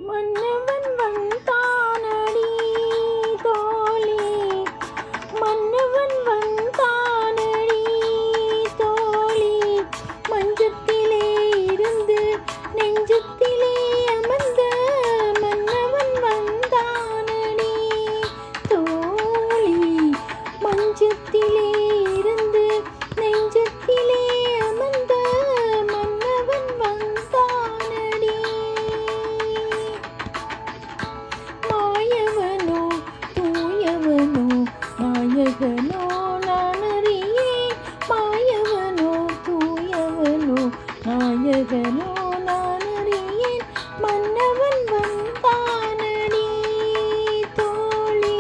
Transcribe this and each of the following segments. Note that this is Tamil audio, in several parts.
மன்னவன் வந்தானடி தோழி, மன்னவன் வந்தானடி தோழி, மஞ்சத்திலே இருந்து நெஞ்சத்திலே அமர்ந்த மன்னவன் வந்தானடி தோழி, மஞ்சத்திலே இருந்து நெஞ்சத்திலே அமர்ந்த மன்னவன் வந்தானடி. மாயவனோ தூயவனோ நாயகனோ நானறியேன், மாயவனோ தூயவனோ நாயகனோ நானறியேன், மன்னவன் வந்தானடி தோழி.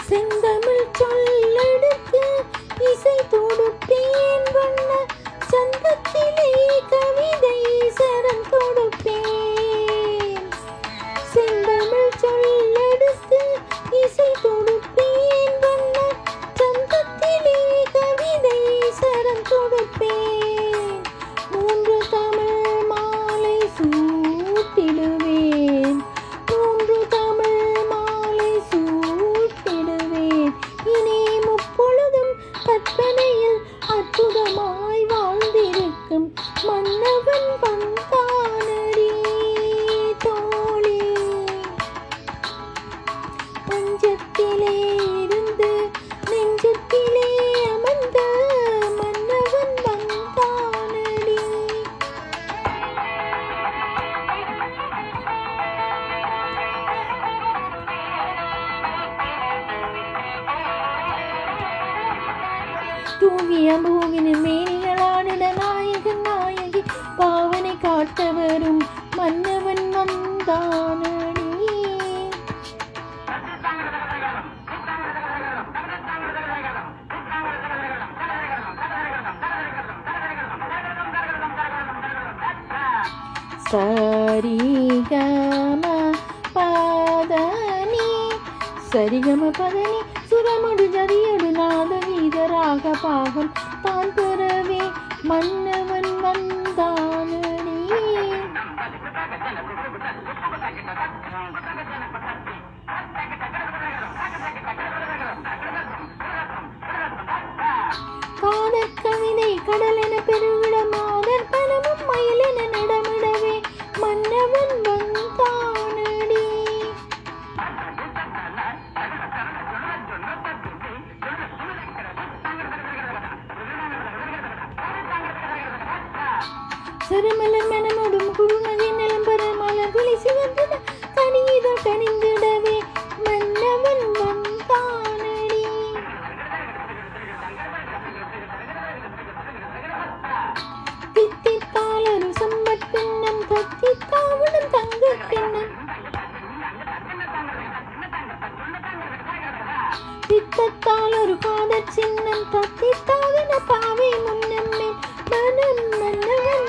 செந்தமிழ் சொல்லெடுத்து இசை தொடுப்பேன், வண்ண சந்தத்திலே கவிதை சரம் தொடுப்பேன். செந்தமிழ் சொல்லெடுத்து இசை தொடுப்பேன், வண்ண சந்தத்திலே கவிதை சரம் தொடுப்பேன். மூன்று தமிழ் மாலை சூட்டிடுவேன், மூன்று தமிழ் மாலை சூட்டிடுவேன். இனி முப்பொழுதும் கற்பனையில் அற்புதமாய் வாழ்ந்திருக்கும் மன்னவன் வந்தானடி தோழி. பஞ்சத்திலே இருந்து நெஞ்சத்திலே அமர்ந்த மன்னவன் வந்தானடி. தூங்கிய பூவினில் மேனிகளாடிட நாயகன் நாயகி பாவனை காட்ட வரும் மன்னவன் வந்தானடி. சரிகம பதனி, சரிகம பதனி சுரமுடு ஜதியடு நாத வீதராக பாகம் தான் பெறவே மன்னவன் வந்தானடி. காதற் கவிதை கடல் என பெருவிட மாதர் பணமும் மயில் என நடமிடவே மன்னவன் வந்தானடி. சிறுமலர் மனமோடும் குழுநகை நிலம்பெற மலர் விழி சிவந்தன கனிதோ கனிந்திடவே மன்னவன் வந்தானடி. தித்தித்தால் ஒரு சம்பட் பின்னம், தத்தித்தாவுடன் தங்க கிண்ணம், தித்தத்தால் ஒரு காதற் சின்னம், தத்தித்தாவின பாவை முன்னம்மே மனம் மன்னவன்.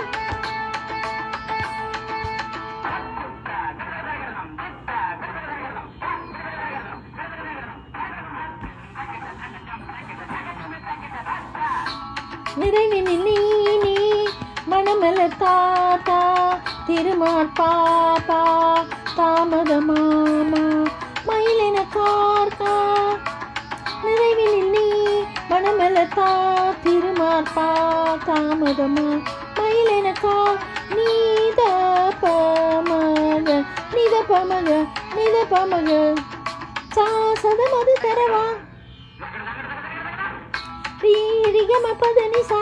நிறைவினில் நீ மணமலர் தாத்தா திருமால் பாப்பா தாமத மாமா மயிலென கார்கா. நிறைவினில் நீ மணமலர் தா திருமால் பா தாமதமா மயிலென கார். நீத பமக நித பமக நித பமக சா சதமது தரவா ரீரிகம பதனி சா.